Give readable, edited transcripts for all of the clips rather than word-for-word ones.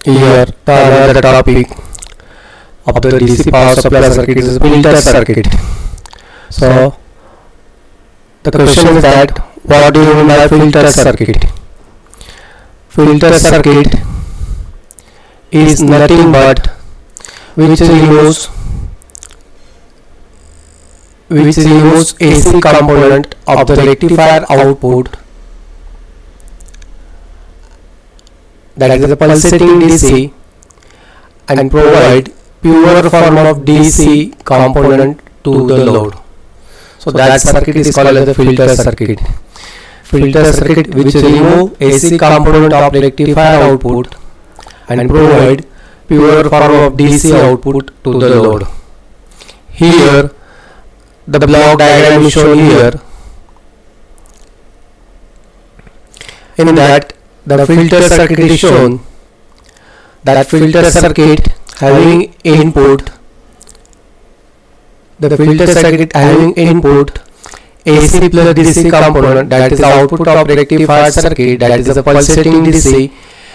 Here, the topic of the DC power supply circuit is filter circuit. So, the question is that what do you mean by filter circuit? Filter circuit is nothing but which removes AC component of the rectifier output, that is the pulsating DC, and provide pure form of DC component to the load. So that circuit is called as the filter circuit. Filter circuit which remove AC component of rectifier output and provide pure form of DC output to the load. Here the block diagram is shown here. In that the filter circuit is shown. That filter circuit having input, the filter circuit having input AC plus DC component, that is the output of rectifier circuit, that is the pulsating DC.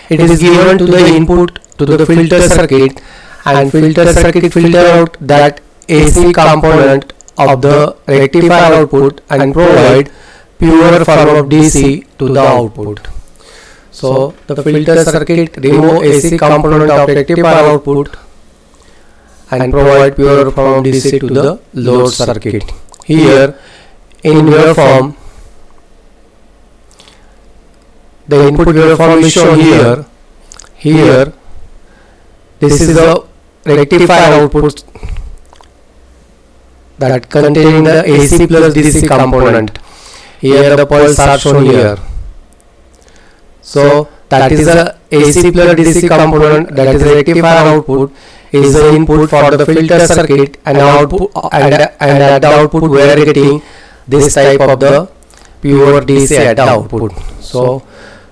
It is given to the input to the filter circuit, and filter circuit filter out that AC component of the rectifier output and provide pure form of DC to the output. So the filter circuit remove AC component of rectifier output and provide pure form of DC to the load circuit. Here in waveform, the input waveform is shown here. Here this is the rectifier output that containing the AC plus DC component. Here the pulse are shown here. So that is the AC plus DC component, that is the rectifier output, is the input for the filter circuit, and output and at the output we are getting this type of the pure DC at the output. So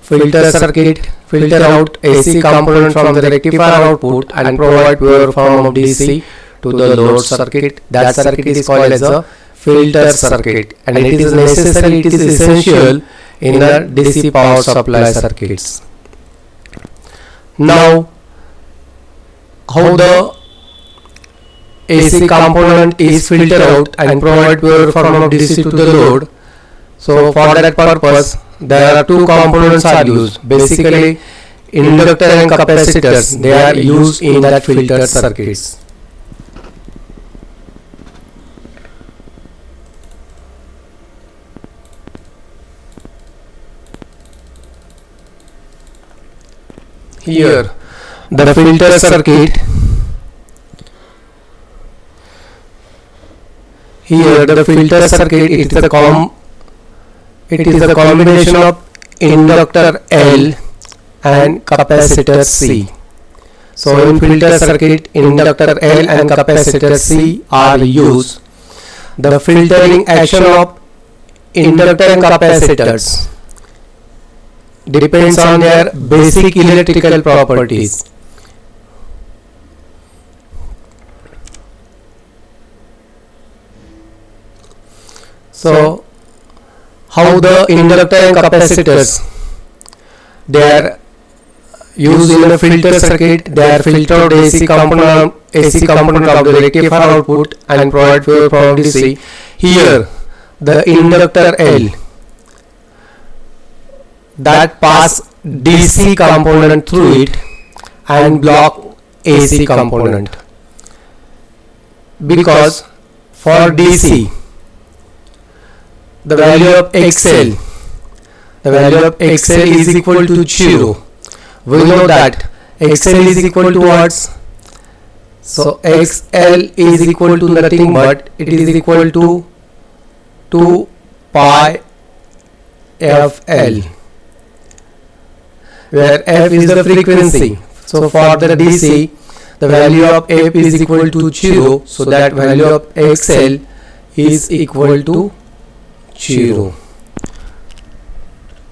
filter circuit filter out AC component from the rectifier output and provide pure form of DC to the load circuit. That circuit is called as a filter circuit, and it is necessary, it is essential in the DC power supply circuits. Now, how the AC component is filtered out and provide pure form of DC to the load. So for that purpose, there are two components are used. Basically, inductor and capacitors, they are used in that filter circuits. Here the filter circuit, here the filter circuit, it is a combination of inductor L and capacitor C. So in filter circuit, inductor L and capacitor C are used. The filtering action of inductor and capacitors depends on their basic electrical properties. So how the inductor and capacitors, they are used in the filter circuit, they are filtered AC component of the rectifier output and provide pure form of DC. Here the inductor L, that pass DC component through it and block AC component, because for DC the value of XL, is equal to 0. We know that XL is equal to what? So XL is equal to nothing but it is equal to 2 pi FL, where F is the frequency. So for the DC, the value of F is equal to 0, so that value of XL is equal to 0.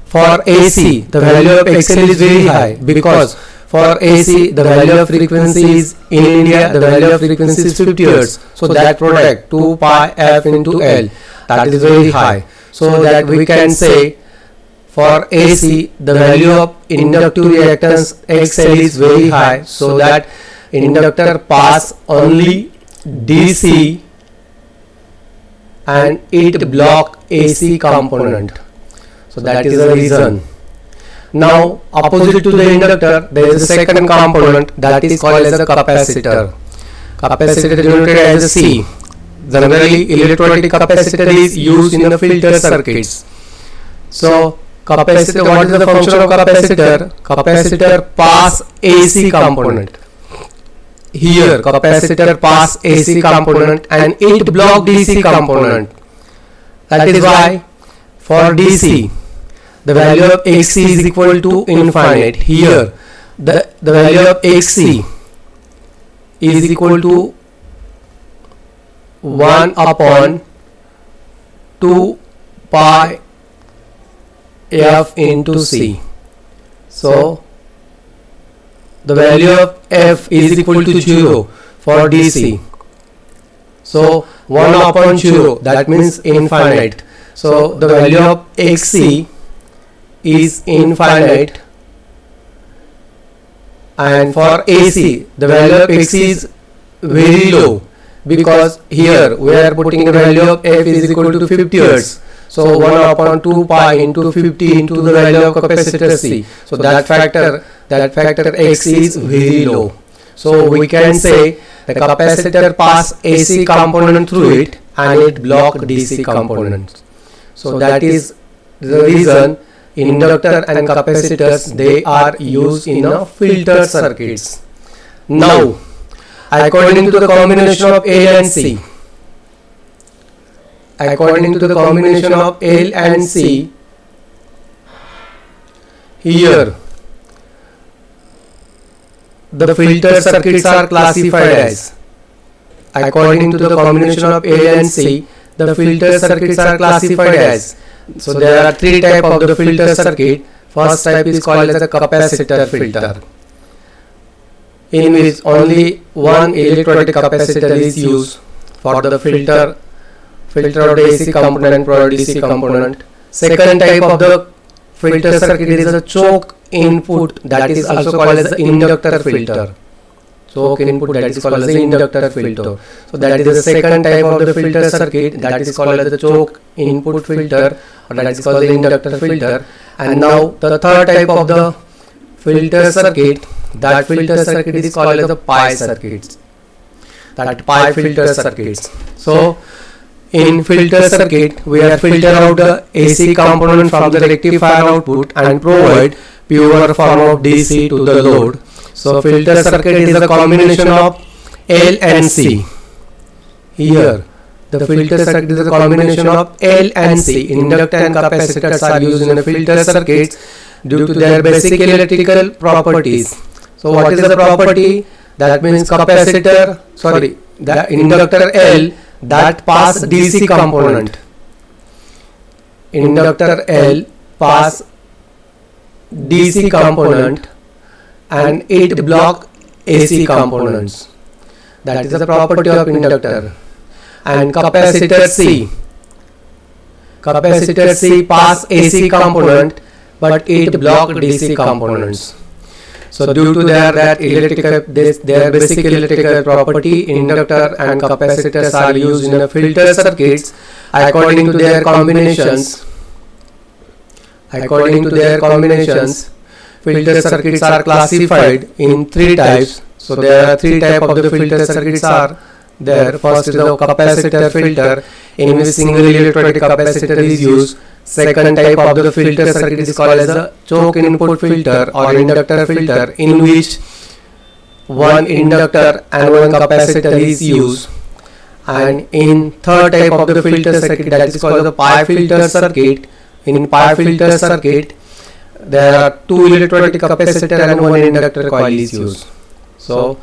For AC, the value of XL is very high, because for AC the value of frequency is, in India the value of frequency is 50 Hz. So that product 2 pi F into L, that is very high. So that we can say For AC, the value of inductive reactance XL is very high, so that inductor pass only DC and it block AC component. So that is the reason. Now opposite to the inductor, there is a second component that is called as a capacitor. Capacitor is denoted as a C. Generally, electrolytic capacitor is used in the filter circuits. So capacitor, what is the function of capacitor? Capacitor pass AC component. Here capacitor pass AC component and it block DC component. That is why for DC the value of Xc is equal to infinite. Here the value of Xc is equal to 1 upon 2 pi F into C. So the value of F is equal to 0 for DC. So 1 upon 0, that means infinite. So the value of Xc is infinite, and for AC the value of Xc is very low, because here we are putting the value of F is equal to 50 Hz. So 1 upon 2 pi into 50 into the value of capacitor C. So that factor Xc is very low. So we can say the capacitor pass AC component through it and it block DC components. So that is the reason inductor and capacitors, they are used in a filter circuits. Now according to the combination of L and C, here the filter circuits are classified as, according to the combination of A and C, the filter circuits are classified as. So there are three types of the filter circuit. First type is called as a capacitor filter, in which only one electrolytic capacitor is used for the filter of the AC component and provide DC component. Second type of the filter circuit is a choke input, that is also called as the inductor filter. Choke input, that is called as the inductor filter. So that is the second type of the filter circuit, that is called as the choke input filter, or that is called the inductor filter. And now the third type of the filter circuit, that filter circuit is called as the pi circuits, that pi filter circuits. So in filter circuit, we are filter out the AC component from the rectifier output and provide pure form of DC to the load. So filter circuit is a combination of L and C. Here the filter circuit is a combination of L and C. Inductor and capacitors are used in the filter circuits due to their basic electrical properties. So what is the property? That means the inductor L that pass DC component. Inductor L pass DC component and it block AC components. That is the property of inductor. And capacitor C pass AC component but it block DC components. So due to their basic electrical property, inductor and capacitors are used in a filter circuits according to their combinations. Filter circuits are classified in three types. So there are three types of the filter circuits are there. First is the capacitor filter, in which single electrolytic capacitor is used. Second type of the filter circuit is called as a choke input filter or inductor filter, in which one inductor and one capacitor is used. And in third type of the filter circuit, that is called the pi filter circuit. In pi filter circuit, there are two electrolytic capacitor and one inductor coil is used. So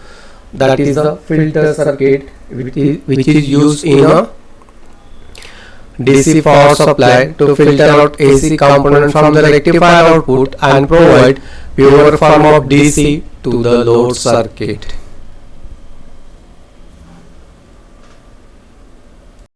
that is the filter circuit which is used in a DC power supply to filter out AC component from the rectifier output and provide pure form of DC to the load circuit.